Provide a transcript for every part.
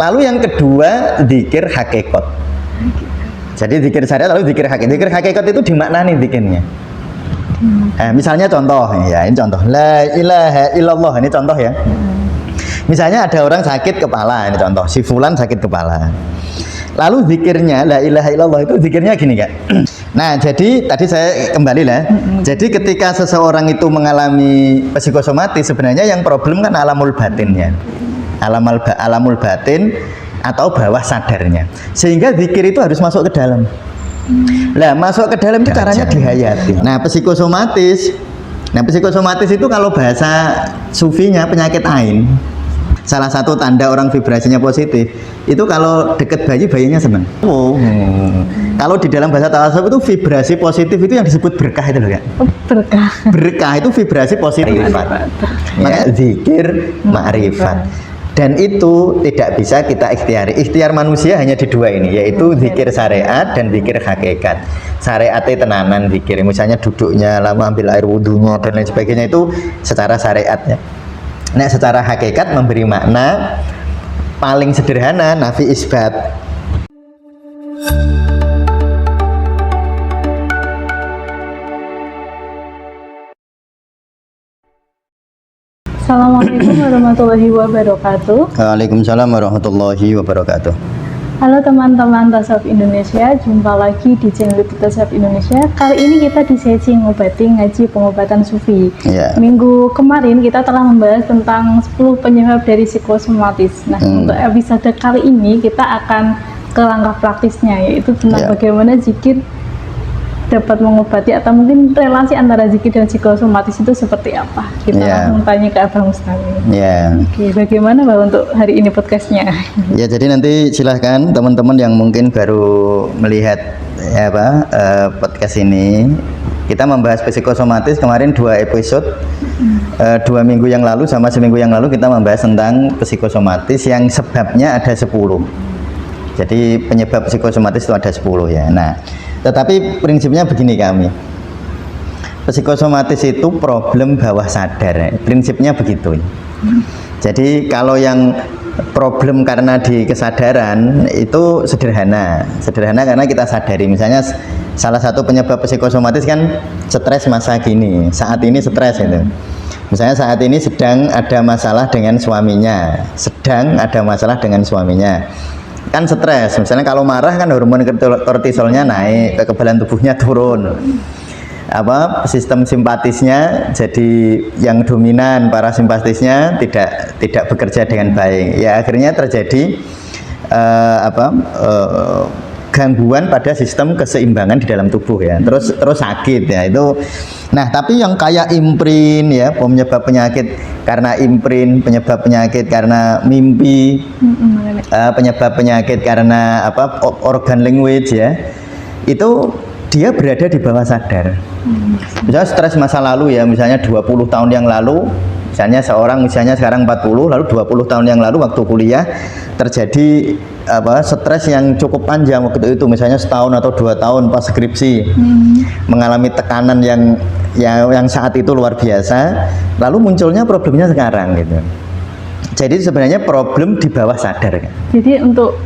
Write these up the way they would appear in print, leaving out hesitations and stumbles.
Lalu yang kedua zikir hakikat. Jadi zikir syariat lalu zikir hakikat. Zikir hakikat itu dimaknani zikirnya. Misalnya contoh ya, ini contoh la ilaha illallah, ini contoh ya. Misalnya ada orang sakit kepala, ini contoh, si fulan sakit kepala. Lalu zikirnya la ilaha illallah itu zikirnya gini kan. Nah, jadi tadi saya kembali lah. Jadi ketika seseorang itu mengalami psikosomatis, sebenarnya yang problem kan alamul batinnya. Alamul batin atau bawah sadarnya. Sehingga zikir itu harus masuk ke dalam. Lah, masuk ke dalam itu caranya dihayati. Nah, psikosomatis itu kalau bahasa sufinya penyakit ain. Salah satu tanda orang vibrasinya positif itu kalau deket bayi, bayinya senang. Kalau di dalam bahasa tasawuf itu vibrasi positif itu yang disebut berkah itu loh kan. Berkah itu vibrasi positif. Maka zikir ma'rifat. Dan itu tidak bisa kita ikhtiari. Ikhtiar manusia hanya di dua ini, yaitu zikir syariat dan zikir hakikat. Syariatnya tenanan zikir, misalnya duduknya lama, ambil air wudhunya dan lain sebagainya, itu secara syariatnya. Nah, secara hakikat memberi makna paling sederhana nafi isbat. Assalamualaikum warahmatullahi wabarakatuh. Waalaikumsalam warahmatullahi wabarakatuh. Halo teman-teman Tasawuf Indonesia, jumpa lagi di channel Tasawuf Indonesia. Kali ini kita di sesi ngobati ngaji pengobatan sufi. Minggu kemarin kita telah membahas tentang 10 penyebab dari psikosomatis. Nah, untuk episode kali ini kita akan ke langkah praktisnya, yaitu tentang bagaimana zikir dapat mengobati, atau mungkin relasi antara zikir dan psikosomatis itu seperti apa. Kita langsung tanya ke Abang Mustami. Oke, bagaimana Bang untuk hari ini podcastnya? Ya, jadi nanti silahkan teman-teman yang mungkin baru melihat podcast ini. Kita membahas psikosomatis kemarin 2 episode, 2 minggu yang lalu sama seminggu yang lalu kita membahas tentang psikosomatis yang sebabnya ada 10. Jadi penyebab psikosomatis itu ada 10 ya. Nah, tetapi prinsipnya begini kami. Psikosomatis itu problem bawah sadar. Prinsipnya begitu. Jadi kalau yang problem karena di kesadaran itu sederhana. Sederhana karena kita sadari. Misalnya salah satu penyebab psikosomatis kan stres masa gini. Saat ini stres itu. Misalnya saat ini sedang ada masalah dengan suaminya. Kan stres, misalnya kalau marah kan hormon kortisolnya naik, kekebalan tubuhnya turun, sistem simpatisnya jadi yang dominan, parasimpatisnya tidak bekerja dengan baik, ya akhirnya terjadi gangguan pada sistem keseimbangan di dalam tubuh ya, terus sakit ya itu. Nah, tapi yang kayak imprin ya, penyebab penyakit karena imprin, penyebab penyakit karena mimpi, penyebab penyakit karena organ language ya, itu dia berada di bawah sadar. Misalnya stres masa lalu ya, misalnya 20 tahun yang lalu, misalnya seorang sekarang 40, lalu 20 tahun yang lalu waktu kuliah terjadi stres yang cukup panjang waktu itu, misalnya setahun atau 2 tahun pas skripsi, mengalami tekanan yang saat itu luar biasa, lalu munculnya problemnya sekarang gitu. Jadi sebenarnya problem di bawah sadar kan. Jadi untuk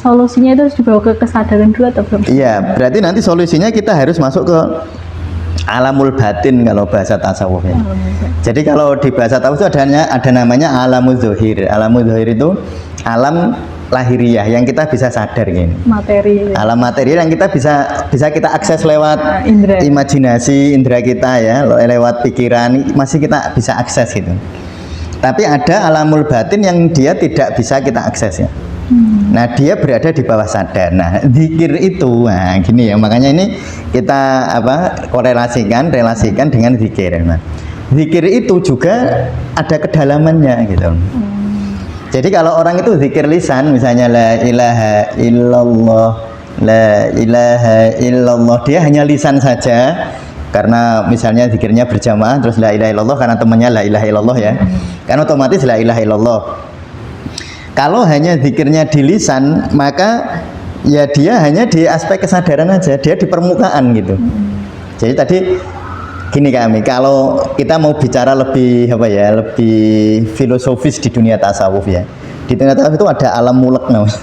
solusinya itu harus dibawa ke kesadaran dulu atau belum? Iya, berarti nanti solusinya kita harus masuk ke alamul batin kalau bahasa tasawufnya. Jadi kalau di bahasa tasawuf itu ada namanya alamul zohir. Alamul zohir itu alam lahiriah yang kita bisa sadar gini. Materi. Alam materi yang kita bisa kita akses lewat imajinasi indera kita ya, lewat pikiran masih kita bisa akses gitu. Tapi ada alamul batin yang dia tidak bisa kita akses ya. Nah, dia berada di bawah sadar. Nah, zikir itu, gini ya, makanya ini kita relasikan dengan zikir. Nah, zikir itu juga ada kedalamannya gitu. Jadi kalau orang itu zikir lisan, misalnya la ilaha illallah, dia hanya lisan saja. Karena misalnya zikirnya berjamaah, terus la ilaha illallah karena temannya la ilaha illallah ya, kan otomatis la ilaha illallah. Kalau hanya zikirnya di lisan, maka ya dia hanya di aspek kesadaran aja, dia di permukaan gitu. Jadi tadi gini kami, kalau kita mau bicara lebih lebih filosofis di dunia tasawuf ya, Di tingkat tasawuf itu ada alam mulek namanya.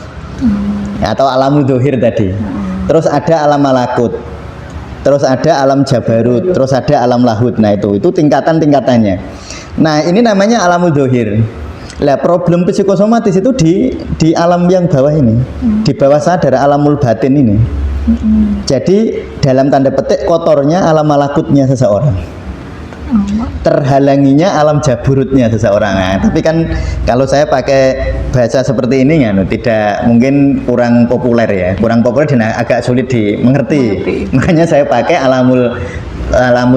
Atau alam dzohir tadi. Terus ada alam malakut. Terus ada alam jabarut, terus ada alam lahut. Nah, itu tingkatan-tingkatannya. Nah, ini namanya alam dzohir. Lah, problem psikosomatis itu di alam yang bawah ini. Di bawah sadar, alamul batin ini. Jadi dalam tanda petik kotornya alam malakutnya seseorang. Terhalanginya alam jaburutnya seseorang. Nah, tapi kan kalau saya pakai bahasa seperti ini tidak mungkin kurang populer ya, kurang populer dan agak sulit dimengerti. Makanya saya pakai alamul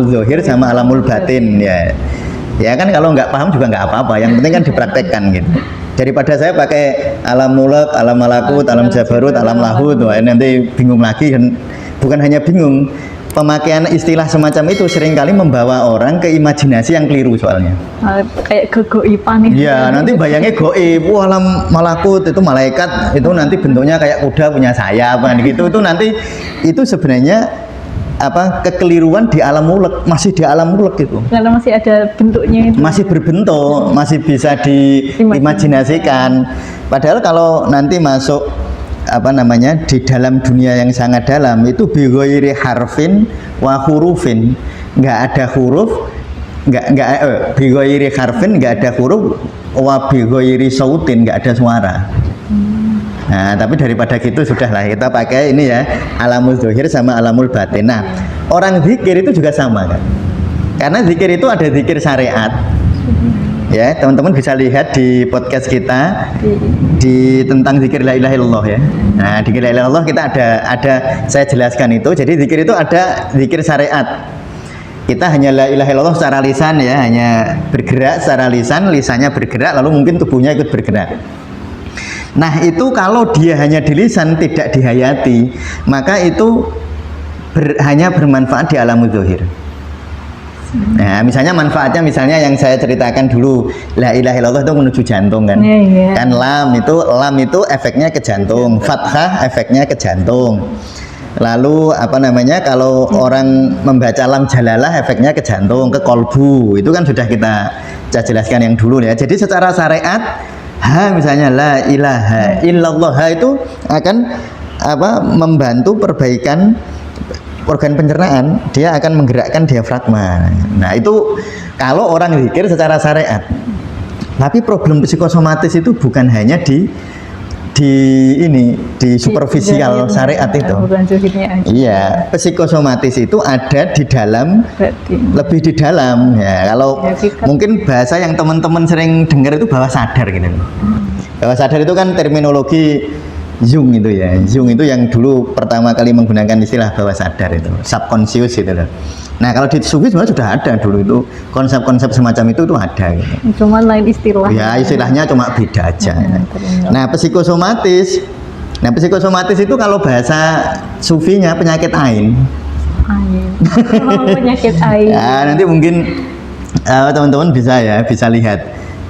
zahir sama alamul batin ya. Ya kan kalau nggak paham juga nggak apa-apa. Yang penting kan dipraktekkan gitu. Daripada saya pakai alam mulak, alam malakut, alam jabarut, alam lahut, wah nanti bingung lagi kan. Bukan hanya bingung. Pemakaian istilah semacam itu seringkali membawa orang ke imajinasi yang keliru soalnya. Kayak kegoipan nih. Ya, nanti bayangnya goib, wah alam malakut itu malaikat itu nanti bentuknya kayak kuda punya sayap kan gitu. Itu nanti itu sebenarnya kekeliruan di alam mulek, masih di alam mulek itu. Karena masih ada bentuknya itu. Masih berbentuk, masih bisa diimajinasikan. Padahal kalau nanti masuk di dalam dunia yang sangat dalam itu bighairi harfin wa hurufin, nggak ada huruf, bighairi harfin nggak ada huruf, wa bighairi sautin nggak ada suara. Nah, tapi daripada gitu sudahlah kita pakai ini ya, alamul zahir sama alamul batin. Nah, orang zikir itu juga sama kan, karena zikir itu ada zikir syariat. Ya, teman-teman bisa lihat di podcast kita di tentang zikir la ilaha illallah ya. Nah, di zikir la ilaha illallah kita ada saya jelaskan itu. Jadi zikir itu ada zikir syariat. Kita hanya la ilaha illallah secara lisan ya, hanya bergerak secara lisan, lisannya bergerak lalu mungkin tubuhnya ikut bergerak. Nah, itu kalau dia hanya di lisan tidak dihayati, maka itu hanya bermanfaat di alam zahir. Nah, misalnya manfaatnya yang saya ceritakan dulu, la ilaha illallah itu menuju jantung kan. Kan lam itu efeknya ke jantung, fathah efeknya ke jantung. Lalu kalau orang membaca lam jalalah efeknya ke jantung, ke kolbu. Itu kan sudah kita jelaskan yang dulu ya. Jadi secara syariat misalnya la ilaha illallah itu akan membantu perbaikan organ pencernaan, dia akan menggerakkan diafragma. Nah, itu kalau orang zikir secara syariat. Tapi problem psikosomatis itu bukan hanya di superficial syariat itu. Iya, psikosomatis itu ada di dalam, lebih di dalam ya. Kalau mungkin bahasa yang teman-teman sering dengar itu bawah sadar gitu. Bawah sadar itu kan terminologi Jung itu ya. Jung itu yang dulu pertama kali menggunakan istilah bawah sadar itu, subconscious itu loh. Nah, kalau di Sufi sebenarnya sudah ada dulu itu konsep-konsep semacam itu ada gitu. Cuma lain istilah. Ya, istilahnya cuma beda aja. Nah, psikosomatis itu kalau bahasa Sufinya penyakit ain. Penyakit ain. Ya, nanti mungkin teman-teman bisa lihat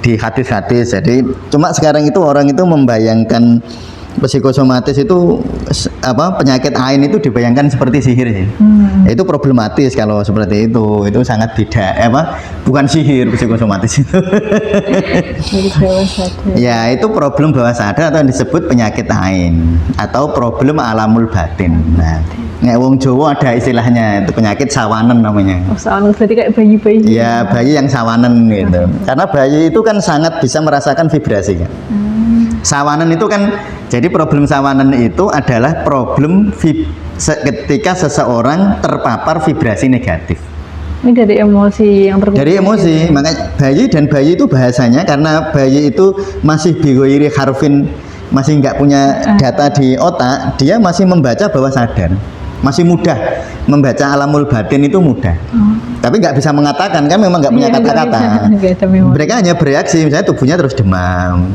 di hadis-hadis. Jadi cuma sekarang itu orang itu membayangkan psikosomatis itu penyakit ain itu dibayangkan seperti sihir sih. Itu problematis kalau seperti itu sangat beda bukan sihir psikosomatis itu. Ya, itu problem bawah sadar atau yang disebut penyakit ain atau problem alamul batin. Nah, wong Jawa ada istilahnya, itu penyakit sawanen namanya. Sawanen berarti kayak bayi-bayi. Ya, bayi yang sawanen gitu. Karena bayi itu kan sangat bisa merasakan vibrasi kan. Sawanen itu kan, jadi problem sawanen itu adalah problem ketika seseorang terpapar vibrasi negatif. Ini dari emosi yang terjadi. Dari emosi, makanya bayi itu bahasanya karena bayi itu masih bighairi harfin, masih nggak punya data di otak, dia masih membaca bawah sadar, masih mudah membaca alamul batin itu mudah. Tapi nggak bisa mengatakan kan, memang nggak punya kata-kata. Mereka hanya bereaksi, misalnya tubuhnya terus demam.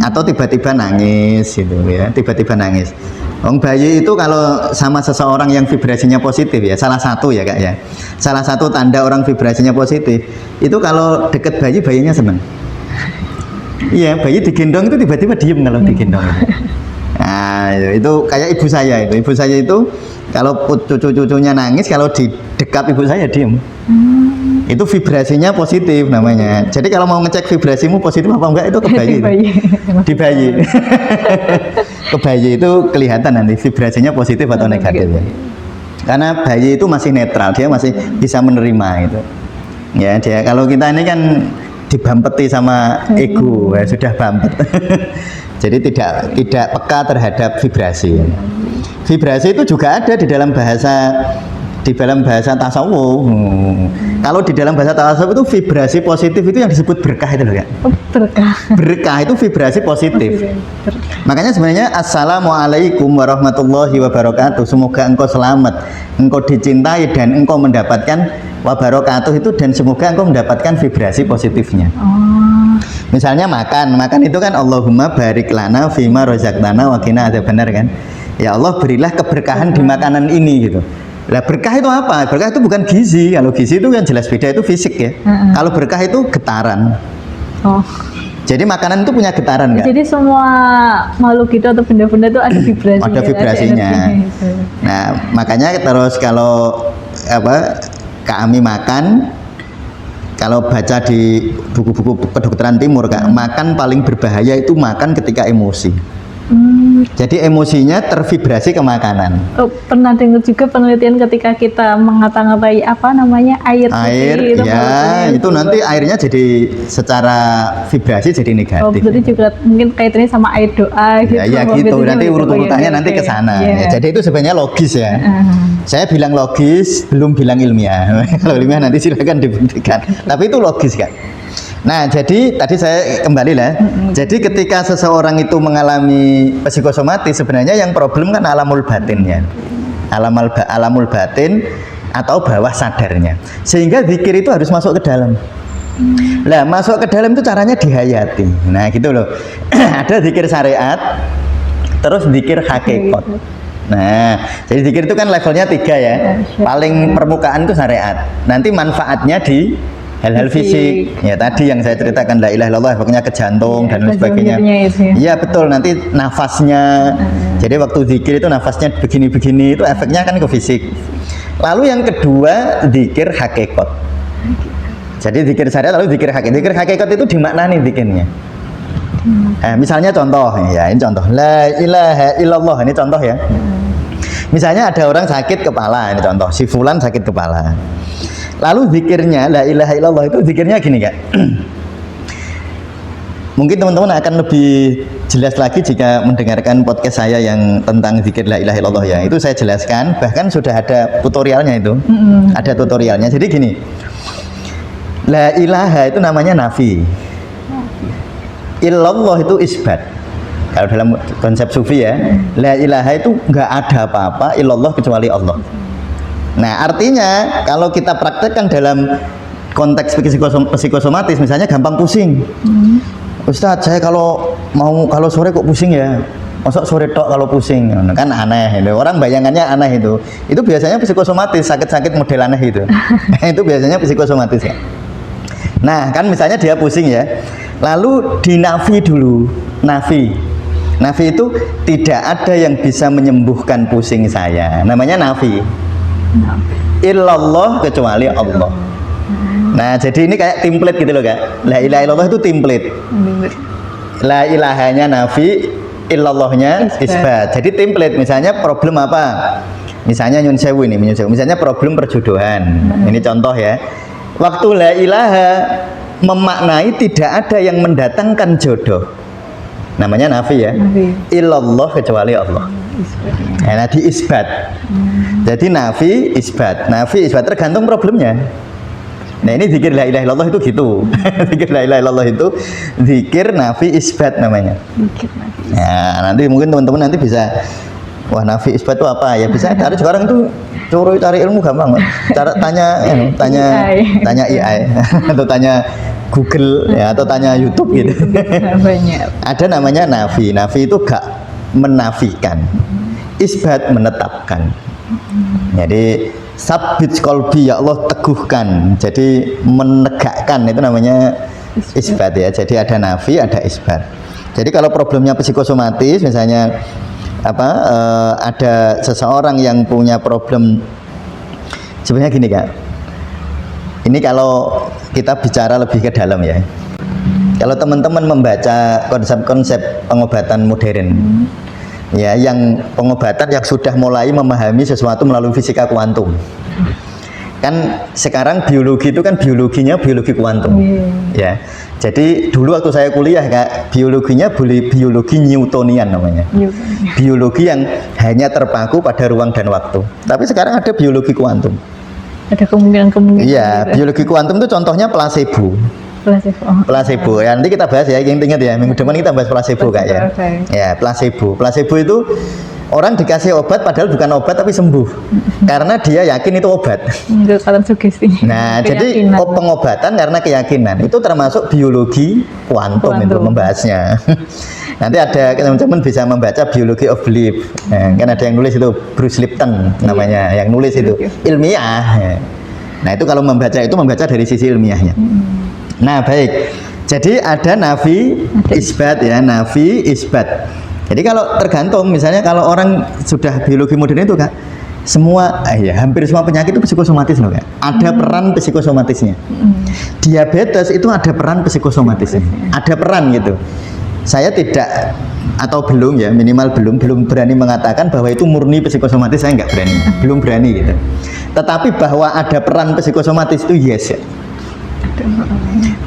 Atau tiba-tiba nangis gitu ya, tiba-tiba nangis. Bayi itu kalau sama seseorang yang vibrasinya positif ya, salah satu ya Kak ya, salah satu tanda orang vibrasinya positif itu kalau deket bayinya seneng. Iya, bayi digendong itu tiba-tiba diem kalau digendong. Nah, itu kayak ibu saya itu kalau cucu-cucunya nangis, kalau di dekat ibu saya diem. Itu vibrasinya positif namanya. Jadi kalau mau ngecek vibrasimu positif apa enggak itu ke bayi. Di bayi. Ke bayi itu kelihatan nanti vibrasinya positif atau negatif ya. Karena bayi itu masih netral, dia masih bisa menerima itu. Ya, dia kalau kita ini kan dibampeti sama ego, ya, sudah bampet. Jadi tidak peka terhadap vibrasi. Vibrasi itu juga ada di dalam bahasa tasawuf. Kalau di dalam bahasa tasawuf itu vibrasi positif itu yang disebut berkah itu loh ya. Berkah. Berkah itu vibrasi positif. Makanya sebenarnya assalamualaikum warahmatullahi wabarakatuh. Semoga engkau selamat, engkau dicintai dan engkau mendapatkan wabarakatuh itu, dan semoga engkau mendapatkan vibrasi positifnya. Misalnya makan itu kan Allahumma barik lana fima rozaqtana wa qina adzabannar kan. Ya Allah berilah keberkahan di makanan ini gitu. Lah berkah itu apa? Berkah itu bukan gizi. Kalau gizi itu yang jelas beda, itu fisik ya. Kalau berkah itu getaran. Jadi makanan itu punya getaran nggak? Jadi semua makhluk itu atau benda-benda itu ada vibrasinya. Ada vibrasinya. Nah makanya terus kalau kami makan, kalau baca di buku-buku kedokteran timur Kak, makan paling berbahaya itu makan ketika emosi. Jadi emosinya tervibrasi ke makanan. Pernah dengar juga penelitian ketika kita mengata-ngatai air putih, itu nanti airnya jadi secara vibrasi jadi negatif. Berarti juga mungkin kaitannya sama air doa gitu. Ya gitu, nanti urut-urutannya nanti ke sana. Ya, jadi itu sebenarnya logis ya. Saya bilang logis, belum bilang ilmiah. Kalau ilmiah nanti silakan dibuktikan. Tapi itu logis kan. Nah, jadi tadi saya kembali lah. Jadi ketika seseorang itu mengalami psikosomatis, sebenarnya yang problem kan alamul batinnya. Alamul batin atau bawah sadarnya. Sehingga zikir itu harus masuk ke dalam. Lah, masuk ke dalam itu caranya dihayati. Nah, gitu loh. Ada zikir syariat, terus zikir hakikat. Nah, jadi zikir itu kan levelnya 3 ya. Paling permukaan itu syariat. Nanti manfaatnya di hal-hal fisik, ya tadi yang saya ceritakan la ilaha illallah efeknya ke jantung dan lain sebagainya. Iya betul, nanti nafasnya. Jadi waktu zikir itu nafasnya begini-begini, itu efeknya kan ke fisik. Lalu yang kedua zikir hakikat. Jadi zikir syariat lalu zikir hakikat. Zikir hakikat itu dimaknani zikirnya. Misalnya contoh, ya ini contoh la ilaha illallah, ini contoh ya. Misalnya ada orang sakit kepala, ini contoh, si fulan sakit kepala. Lalu zikirnya la ilaha illallah itu zikirnya gini Kak. Mungkin teman-teman akan lebih jelas lagi jika mendengarkan podcast saya yang tentang zikir la ilaha illallah ya. Itu saya jelaskan, bahkan sudah ada tutorialnya itu. Ada tutorialnya. Jadi gini. La ilaha itu namanya nafi. Illallah itu isbat. Kalau dalam konsep sufi ya, la ilaha itu enggak ada apa-apa illallah kecuali Allah. Nah artinya kalau kita praktekkan dalam konteks psikosomatis, misalnya gampang pusing. Ustadz saya kalau sore kok pusing ya, masa sore tok kalau pusing, kan aneh itu. Orang bayangannya aneh itu biasanya psikosomatis, sakit-sakit model aneh itu. Itu biasanya psikosomatis ya. Nah kan misalnya dia pusing ya, lalu dinafi dulu. Nafi itu tidak ada yang bisa menyembuhkan pusing saya, namanya nafi. Illallah kecuali Allah. Nah jadi ini kayak template gitu loh Kak. La ilaha illallah itu template. La ilahanya nafi, illallahnya isbat. Jadi template, misalnya problem apa? Misalnya nyun sewu ini, misalnya problem perjodohan. Ini contoh ya. Waktu la ilaha memaknai tidak ada yang mendatangkan jodoh, namanya nafi ya. Illallah kecuali Allah. Nah di isbat. Jadi nafi isbat tergantung problemnya. Nah ini zikir la ilaha illallah itu gitu. Zikir la ilaha illallah itu zikir nafi isbat namanya. Nah nanti mungkin teman-teman nanti bisa, wah nafi isbat itu apa ya, bisa cari sekarang itu cari ilmu gampang. Cara tanya AI atau tanya Google ya, atau tanya YouTube gitu. Ada namanya nafi itu gak menafikan, isbat menetapkan. Jadi sabit kolbi, ya Allah teguhkan, jadi menegakkan, itu namanya isbat ya. Jadi ada nafi, ada isbat. Jadi kalau problemnya psikosomatis, misalnya ada seseorang yang punya problem, sebenarnya gini Kak, Ini kalau kita bicara lebih ke dalam ya. Kalau teman-teman membaca konsep-konsep pengobatan modern, ya, yang pengobatan yang sudah mulai memahami sesuatu melalui fisika kuantum. Kan sekarang biologi itu kan biologinya biologi kuantum, ya. Jadi dulu waktu saya kuliah Kak, biologinya biologi Newtonian namanya. Biologi yang hanya terpaku pada ruang dan waktu. Tapi sekarang ada biologi kuantum. Ada kemungkinan-kemungkinan. Iya, biologi kuantum itu contohnya placebo. Placebo. Ya, nanti kita bahas ya, ingat ya, minggu depan kita bahas placebo Kak ya. Ya, placebo. Placebo itu orang dikasih obat padahal bukan obat tapi sembuh. Karena dia yakin itu obat. Karena sugesti. Nah, jadi pengobatan karena keyakinan. Itu termasuk biologi kuantum itu membahasnya. Nanti ada teman-teman bisa membaca Biology of Belief. Nah, kan ada yang nulis itu Bruce Lipton namanya, yang nulis itu ilmiah. Nah, itu kalau membaca itu membaca dari sisi ilmiahnya. Nah, baik. Jadi ada nafi isbat ya, nafi isbat. Jadi kalau tergantung, misalnya kalau orang sudah biologi modern itu Kak, semua ya hampir semua penyakit itu psikosomatis loh Kak. Ada peran psikosomatisnya. Diabetes itu ada peran psikosomatisnya. Ada peran gitu. Saya tidak atau belum ya, minimal belum berani mengatakan bahwa itu murni psikosomatis, saya nggak berani, belum berani gitu. Tetapi bahwa ada peran psikosomatis itu yes ya.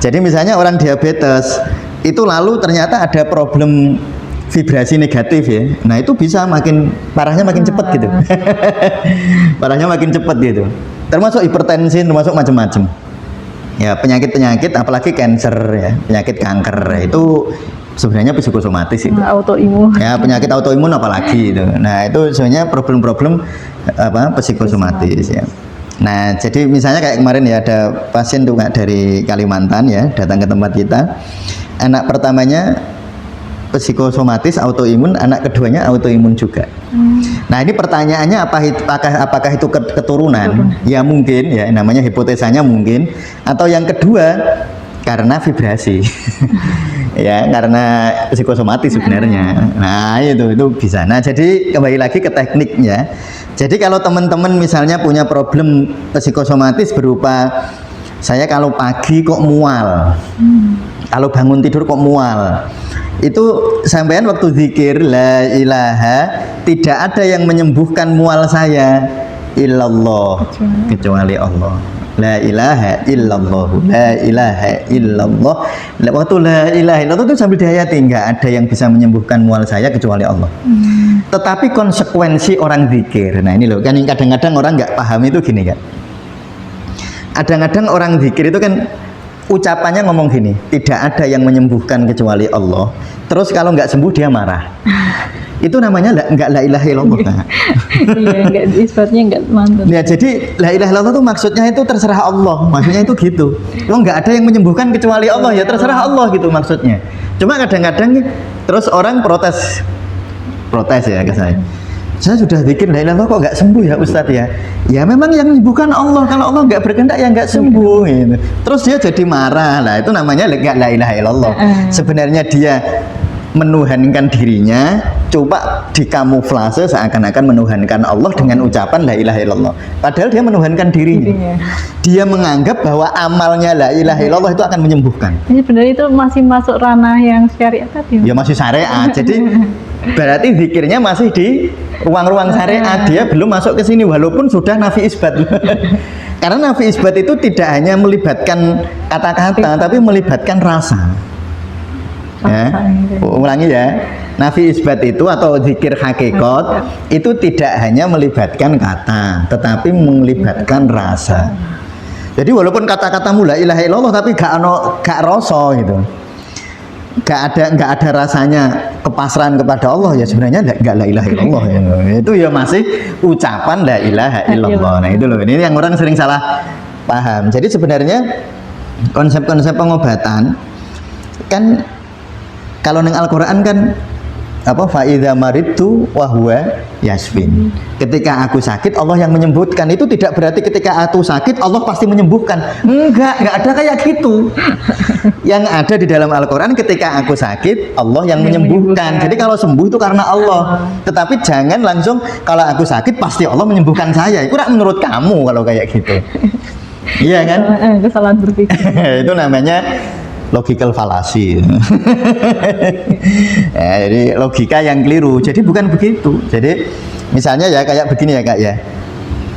Jadi misalnya orang diabetes itu lalu ternyata ada problem vibrasi negatif ya. Nah, itu bisa makin parahnya makin cepat gitu. Parahnya makin cepat gitu. Termasuk hipertensi, termasuk macam-macam. Ya, penyakit-penyakit apalagi cancer ya, penyakit kanker itu sebenarnya psikosomatis itu. Autoimun. Ya, penyakit autoimun apalagi itu. Nah, itu sebenarnya problem-problem apa psikosomatis ya. Nah, jadi misalnya kayak kemarin ya ada pasien tuh Kak dari Kalimantan ya, datang ke tempat kita. Anak pertamanya psikosomatis autoimun, anak keduanya autoimun juga. Nah, ini pertanyaannya apakah itu keturunan? Ya mungkin ya, namanya hipotesanya mungkin. Atau yang kedua karena vibrasi. Ya, karena psikosomatis sebenarnya. Nah, itu bisa. Nah, jadi kembali lagi ke tekniknya. Jadi kalau teman-teman misalnya punya problem psikosomatis berupa saya kalau pagi kok mual. Kalau bangun tidur kok mual. Itu sampean waktu zikir la ilaha tidak ada yang menyembuhkan mual saya illallah kecuali Allah. La ilaha illallah, la ilaha illallah. Waktu la ilaha illallah itu sambil dihayati, enggak ada yang bisa menyembuhkan mual saya kecuali Allah. Tetapi konsekuensi orang zikir, nah ini loh, kan kadang-kadang orang nggak paham itu gini kan. Kadang-kadang orang zikir itu kan ucapannya ngomong gini, tidak ada yang menyembuhkan kecuali Allah. Terus kalau nggak sembuh dia marah. Itu namanya nggak la ilaha illallah. Iya, nggak isbatnya nggak mantap. Ya, jadi la ilaha illallah itu maksudnya itu terserah Allah, maksudnya itu gitu. Lo nggak ada yang menyembuhkan kecuali Allah, ya terserah Allah gitu maksudnya. Cuma kadang-kadang terus orang protes ya ke saya. Saya sudah bikin la ilaha illallah kok nggak sembuh ya Ustadz ya. Ya memang yang menyembuhkan Allah, kalau Allah nggak berkehendak ya nggak sembuh. Gitu. Terus dia jadi marah lah, itu namanya nggak la ilaha illallah. Sebenarnya dia menuhankan dirinya, coba dikamuflase seakan-akan menuhankan Allah dengan ucapan la ilaha illallah. Padahal dia menuhankan dirinya. Dia menganggap bahwa amalnya la ilaha illallah itu akan menyembuhkan. Ini sebenarnya itu masih masuk ranah yang syariat tadi. Ya masih syariat. Jadi berarti zikirnya masih di ruang-ruang syariat. Dia belum masuk ke sini walaupun sudah nafi isbat. Karena nafi isbat itu tidak hanya melibatkan kata-kata tapi melibatkan rasa. Ya, ulangi ya, nafi isbat itu atau zikir hakikat itu tidak hanya melibatkan kata tetapi melibatkan rasa. Jadi walaupun kata-katamu la ilaha illallah tapi gak rasa gitu, gak ada rasanya kepasrahan kepada Allah, ya sebenarnya gak la ilaha illallah ya. Itu ya masih ucapan la ilaha illallah. Nah itu loh, ini yang orang sering salah paham. Jadi sebenarnya konsep-konsep pengobatan kan kalau neng Al-Quran kan apa faidza maridtu wa huwa yasfin. Ketika aku sakit Allah yang menyembuhkan. Itu tidak berarti ketika aku sakit Allah pasti menyembuhkan. Enggak ada kayak gitu. Yang ada di dalam Al-Quran ketika aku sakit Allah yang menyembuhkan. Jadi kalau sembuh itu karena Allah. Tetapi jangan langsung kalau aku sakit pasti Allah menyembuhkan saya. Itu menurut kamu kalau kayak gitu. Iya kan? Kesalahan berpikir. Itu namanya logical fallacy. Ya, jadi logika yang keliru. Jadi bukan begitu. Jadi misalnya ya kayak begini ya Kak ya.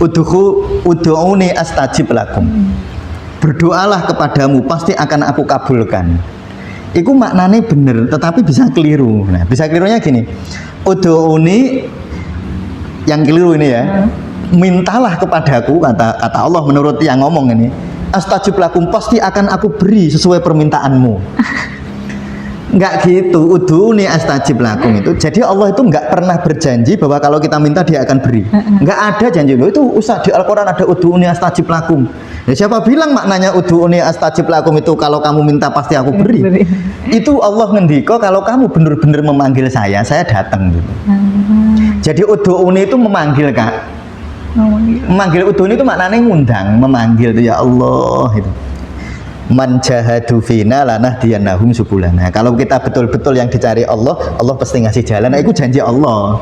Ud'uni astajib lakum. Berdoalah kepadamu pasti akan aku kabulkan. Iku maknanya bener, tetapi bisa keliru. Nah, bisa kelirunya gini. Ud'uni yang keliru ini ya. Mintalah kepadaku, kata Allah menurut yang ngomong ini. Astajib lakum, pasti akan aku beri sesuai permintaanmu. Enggak gitu. Ud'uni astajib lakum itu. Jadi Allah itu enggak pernah berjanji bahwa kalau kita minta dia akan beri. Enggak ada janji itu. Usah di Al-Qur'an ada ud'uni astajib lakum. Ya, siapa bilang maknanya ud'uni astajib lakum itu kalau kamu minta pasti aku beri. Itu Allah ngendiko kalau kamu benar-benar memanggil saya datang gitu. Jadi ud'uni itu memanggil Kak. Memanggil udhuni itu maknanya ngundang, memanggil itu ya Allah itu. Man jahadu fina lanahdiyannahum subulana. Kalau kita betul-betul yang dicari Allah, Allah pasti ngasih jalan. Nah, itu janji Allah.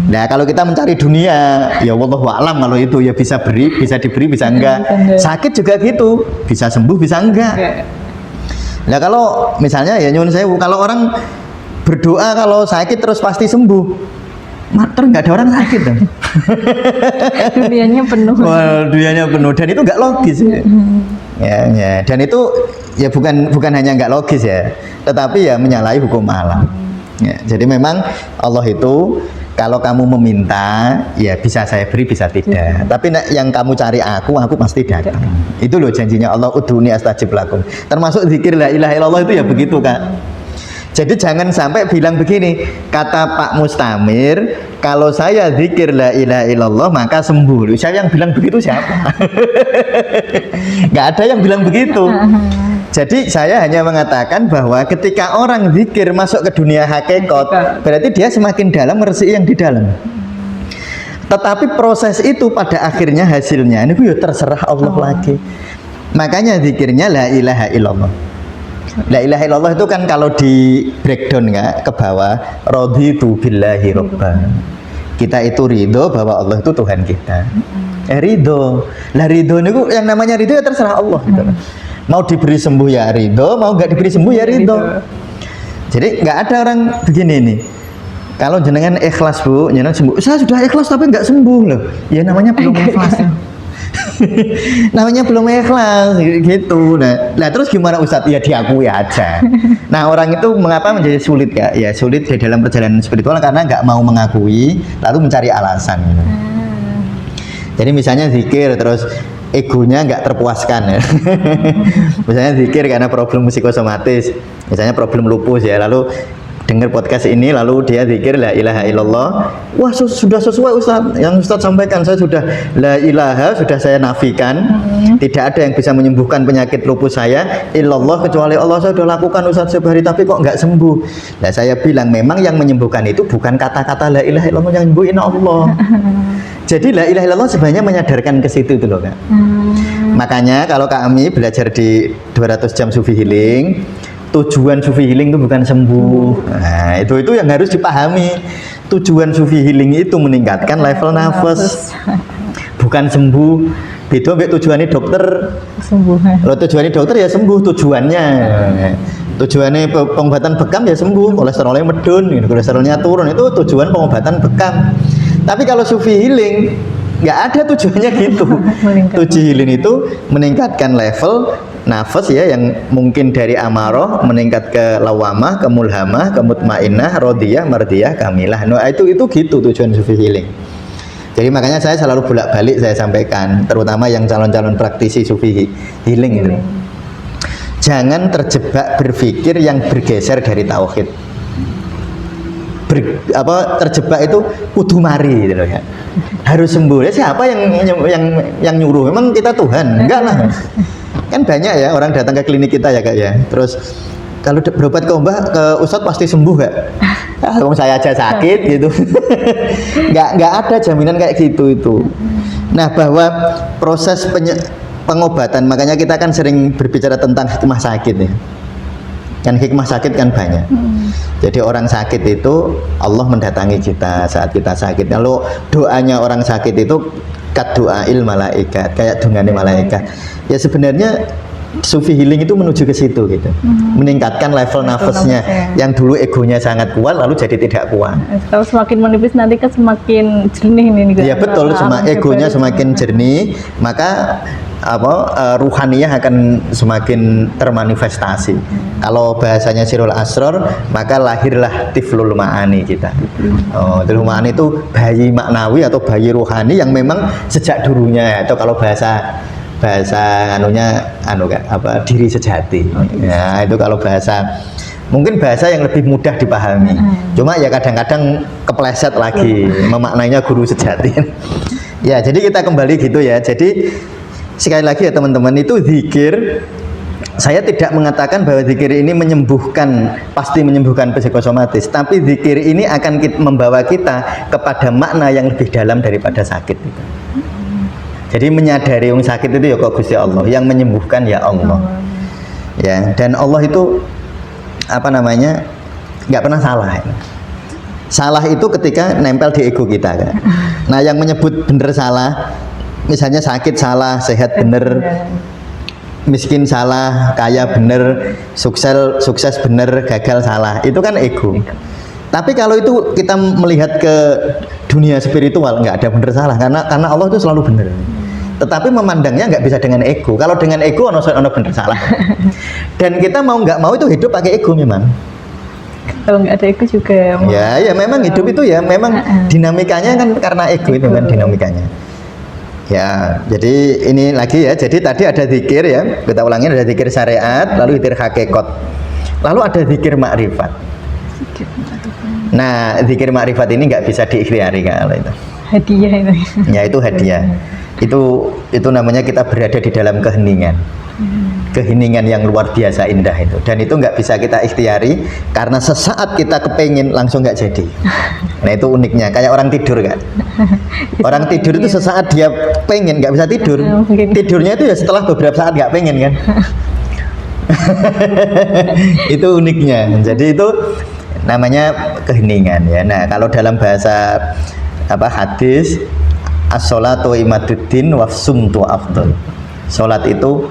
Nah, kalau kita mencari dunia, ya wallahu a'lam kalau itu ya bisa beri, bisa diberi, bisa enggak. Sakit juga gitu, bisa sembuh, bisa enggak. Nah, kalau misalnya ya nyuwun sewu, kalau orang berdoa kalau sakit terus pasti sembuh. Mater nggak ada orang sakit dong. Dunianya penuh. Wah, dunianya penuh dan itu nggak logis ya. Ya. Dan itu ya bukan hanya nggak logis ya, tetapi ya menyalahi hukum alam. Ya, jadi memang Allah itu kalau kamu meminta ya bisa saya beri bisa tidak. Tapi yang kamu cari aku pasti datang. Itu loh janjinya Allah, udhuni astajib lakum. Termasuk zikir la ilaha illallah itu ya begitu Kak. Jadi jangan sampai bilang begini, kata Pak Mustamir, kalau saya zikir la ilaha illallah maka sembuh. Saya yang bilang begitu siapa? Nggak ada yang bilang begitu. Jadi saya hanya mengatakan bahwa ketika orang zikir masuk ke dunia hakikat, berarti dia semakin dalam meresiki yang di dalam. Tetapi proses itu pada akhirnya hasilnya ini ya terserah Allah lagi. Makanya zikirnya la ilaha illallah. La ilaha illallah itu kan kalau di breakdown nggak ke bawah, raditu billahi robba. Kita itu ridho bahwa Allah itu Tuhan kita. Ridho. Lah ridho itu yang namanya ridho ya terserah Allah gitu. Mau diberi sembuh ya ridho, mau nggak diberi sembuh ya ridho. Jadi nggak ada orang begini nih. Kalau jenengan ikhlas Bu, jenengan sembuh. Saya sudah ikhlas tapi nggak sembuh loh. Ya namanya belum ikhlas. Namanya belum ikhlas gitu. Nah terus gimana Ustadz? Ya diakui aja. Nah orang itu mengapa menjadi sulit ya? Ya sulit di dalam perjalanan spiritual karena nggak mau mengakui lalu mencari alasan gitu. Jadi misalnya zikir terus egonya nggak terpuaskan ya. Misalnya zikir karena problem psikosomatis, misalnya problem lupus ya, lalu dengar podcast ini lalu dia zikir la ilaha illallah. Wah sudah sesuai Ustaz yang Ustaz sampaikan, saya sudah la ilaha sudah saya nafikan. Tidak ada yang bisa menyembuhkan penyakit lupus saya illallah kecuali Allah. Saya sudah lakukan Ustaz setiap hari tapi kok nggak sembuh. Nah saya bilang memang yang menyembuhkan itu bukan kata-kata la ilaha illallah, yang menyembuhin Allah. Jadi la ilaha illallah sebenarnya menyadarkan ke situ itu loh Kak. Makanya kalau kami belajar di 200 jam Sufi Healing, tujuan Sufi Healing itu bukan sembuh. Nah, itu yang harus dipahami. Tujuan Sufi Healing itu meningkatkan level nafas. Bukan sembuh. Beda mbek tujuannya dokter. Sembuh. Kalau tujuannya dokter ya sembuh tujuannya. Tujuannya pengobatan bekam ya sembuh, kolesterolnya medun, kolesterolnya turun, itu tujuan pengobatan bekam. Tapi kalau Sufi Healing nggak ada tujuannya gitu. Sufi Healing itu meningkatkan level nafas ya, yang mungkin dari amaroh meningkat ke lawamah, ke mulhamah, ke mutmainnah, rodiyah, mardiyah, kamilah. Nah itu gitu tujuan Sufi Healing. Jadi makanya saya selalu bolak-balik saya sampaikan, terutama yang calon-calon praktisi Sufi Healing itu, jangan terjebak berpikir yang bergeser dari tauhid. Terjebak itu kudu mari gitu loh ya. Harus sembuh. Ya, siapa yang nyuruh? Memang kita Tuhan? Enggak lah. Kan banyak ya orang datang ke klinik kita ya Kak ya. Terus kalau berobat ke Mbah, ke Ustadz pasti sembuh gak? Kalau saya aja sakit gitu. Nggak ada jaminan kayak gitu itu. Nah bahwa proses pengobatan, makanya kita kan sering berbicara tentang hikmah sakit ya. Kan hikmah sakit kan banyak. Jadi orang sakit itu Allah mendatangi kita saat kita sakit. Lalu doanya orang sakit itu kadu'ail malaikat, kayak dungane malaikat. Ya sebenarnya Sufi healing itu menuju ke situ gitu. Meningkatkan level nafasnya yang dulu egonya sangat kuat lalu jadi tidak kuat. Kalau semakin menipis nanti kan semakin jernih nih. Ya betul, egonya semakin jernih, maka ruhaniyah akan semakin termanifestasi. Kalau bahasanya Sirul Asror, maka lahirlah tiflul ma'ani kita. Tiflul ma'ani itu bayi maknawi atau bayi ruhani yang memang sejak dulunya, atau kalau bahasa diri sejati. Ya, itu kalau bahasa, mungkin bahasa yang lebih mudah dipahami. Cuma ya kadang-kadang kepleset lagi memaknainya guru sejati. Ya, jadi kita kembali gitu ya. Jadi sekali lagi ya teman-teman, itu zikir, saya tidak mengatakan bahwa zikir ini pasti menyembuhkan psikosomatis, tapi zikir ini akan membawa kita kepada makna yang lebih dalam daripada sakit itu. Jadi menyadari yang sakit itu ya kok Gusti Allah, yang menyembuhkan ya Allah. Ya, dan Allah itu nggak pernah salah. Salah itu ketika nempel di ego kita kan. Nah, yang menyebut bener salah, misalnya sakit salah, sehat bener, miskin salah, kaya bener, sukses bener, gagal salah, itu kan ego. Tapi kalau itu kita melihat ke dunia spiritual, nggak ada bener salah, karena Allah itu selalu bener. Tetapi memandangnya nggak bisa dengan ego. Kalau dengan ego ono bener salah. Dan kita mau nggak mau itu hidup pakai ego memang. Kalau nggak ada ego juga. Ya memang hidup itu ya memang dinamikanya kan karena ego itu kan dinamikanya. Ya, jadi ini lagi ya. Jadi tadi ada zikir ya, kita ulangin, ada zikir syariat, lalu zikir hakikat, lalu ada zikir makrifat. Nah, zikir makrifat ini nggak bisa diikhtiari kalau itu. Hadiah itu. Ya itu hadiah. Itu namanya kita berada di dalam keheningan. Keheningan yang luar biasa indah itu. Dan itu nggak bisa kita ikhtiari karena sesaat kita kepengen langsung nggak jadi. Nah itu uniknya. Kayak orang tidur kan. Orang tidur itu sesaat dia pengen nggak bisa tidur. Tidurnya itu ya setelah beberapa saat nggak pengen kan. Itu uniknya. Jadi itu namanya keheningan ya. Nah kalau dalam bahasa hadis, as-sholatu imaduddin wafsumtu afdol. Sholat itu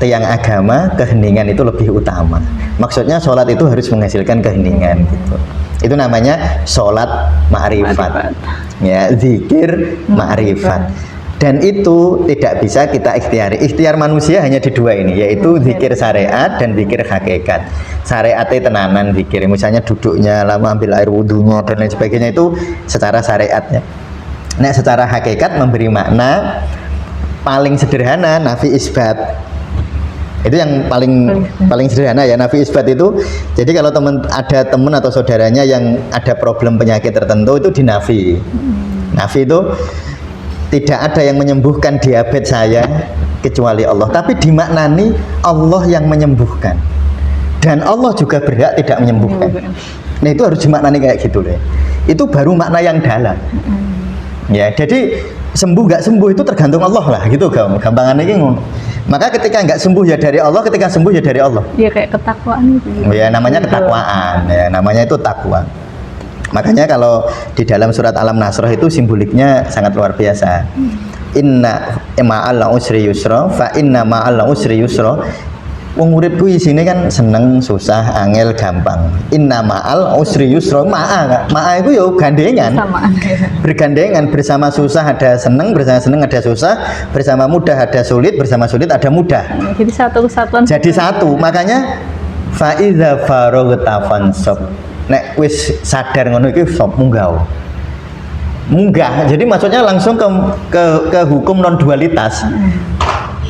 tiang agama, keheningan itu lebih utama. Maksudnya sholat itu harus menghasilkan keheningan gitu. Itu namanya sholat ma'rifat. Ya, zikir ma'rifat. Dan itu tidak bisa kita ikhtiari. Ikhtiar manusia hanya di dua ini, yaitu zikir syariat dan zikir hakikat. Syariatnya tenanan zikir, misalnya duduknya lama, ambil air wudhunya dan lain sebagainya, itu secara syariatnya. Nah, secara hakikat memberi makna paling sederhana, nafi isbat. Itu yang paling sederhana ya, nafi isbat itu. Jadi kalau ada teman atau saudaranya yang ada problem penyakit tertentu, itu dinafi. Nafi itu tidak ada yang menyembuhkan diabetes saya kecuali Allah, tapi dimaknani Allah yang menyembuhkan. Dan Allah juga berhak tidak menyembuhkan. Nah, itu harus dimaknani kayak gitu deh. Itu baru makna yang dalam. Ya, jadi sembuh nggak sembuh itu tergantung Allah lah, gitu gampangannya gitu. Maka ketika nggak sembuh ya dari Allah, ketika sembuh ya dari Allah. Iya, kayak ketakwaan gitu. Ya namanya ketakwaan, ya namanya itu takwa. Makanya kalau di dalam surat Al-Nasrah itu simboliknya sangat luar biasa. Inna ma'al usri yusra, fa inna ma'al usri yusra. Wong urip kuwi isine kan seneng, susah, angel, gampang. Inna ma'al usri yusra, ma'a itu ya gandengan. Bergandengan, bersama susah ada seneng, bersama seneng ada susah, bersama mudah ada sulit, bersama sulit ada mudah. Jadi satu kesatuan. Jadi satu, makanya fa iza faraghta fansab. Nek wis sadar ngono iki sop munggah. Jadi maksudnya langsung ke hukum non dualitas.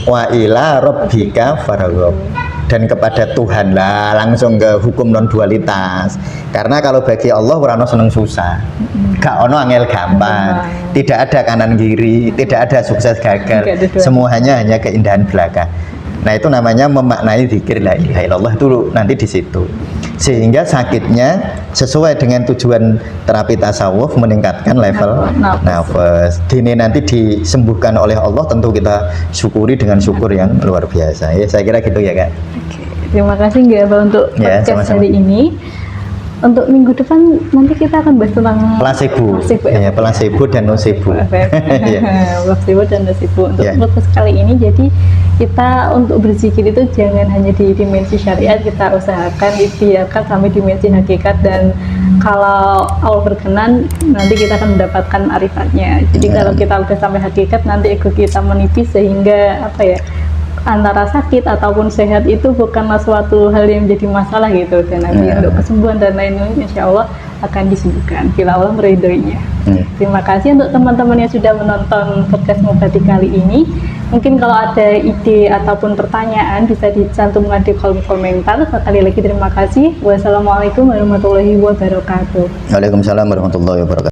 Wa ila rabbika farghab. Dan kepada Tuhan lah, langsung ke hukum non dualitas. Karena kalau bagi Allah ora ono seneng susah. Gak ono angel gampang. Tidak ada kanan kiri, tidak ada sukses gagal. Semuanya hanya keindahan belaka. Nah, itu namanya memaknai zikir la ilaha illallah itu nanti di situ. Sehingga sakitnya sesuai dengan tujuan terapi tasawuf, meningkatkan level nafas. Ini nanti disembuhkan oleh Allah, tentu kita syukuri dengan syukur yang luar biasa. Ya, saya kira gitu ya, Kak. Oke, terima kasih Nggak Abah untuk podcast hari ini. Untuk minggu depan nanti kita akan bahas tentang Placebo. ya. Ya, placebo dan nocebo. Ya. Placebo dan nocebo. Untuk Ya. podcast kali ini, jadi kita untuk berzikir itu jangan hanya di dimensi syariat, kita usahakan ikhtiarkan sampai dimensi hakikat, dan kalau Allah berkenan nanti kita akan mendapatkan arifatnya. Jadi kalau kita udah sampai hakikat, nanti ego kita menipis sehingga apa ya, antara sakit ataupun sehat itu bukanlah suatu hal yang menjadi masalah gitu, dan nanti untuk kesembuhan dan lain-lain insya Allah akan disembuhkan bila Allah meridhoinya. Terima kasih untuk teman-teman yang sudah menonton podcast Ngobati kali ini. Mungkin kalau ada ide ataupun pertanyaan bisa dicantumkan di kolom komentar. Sekali lagi terima kasih. Wassalamualaikum warahmatullahi wabarakatuh. Waalaikumsalam warahmatullahi wabarakatuh.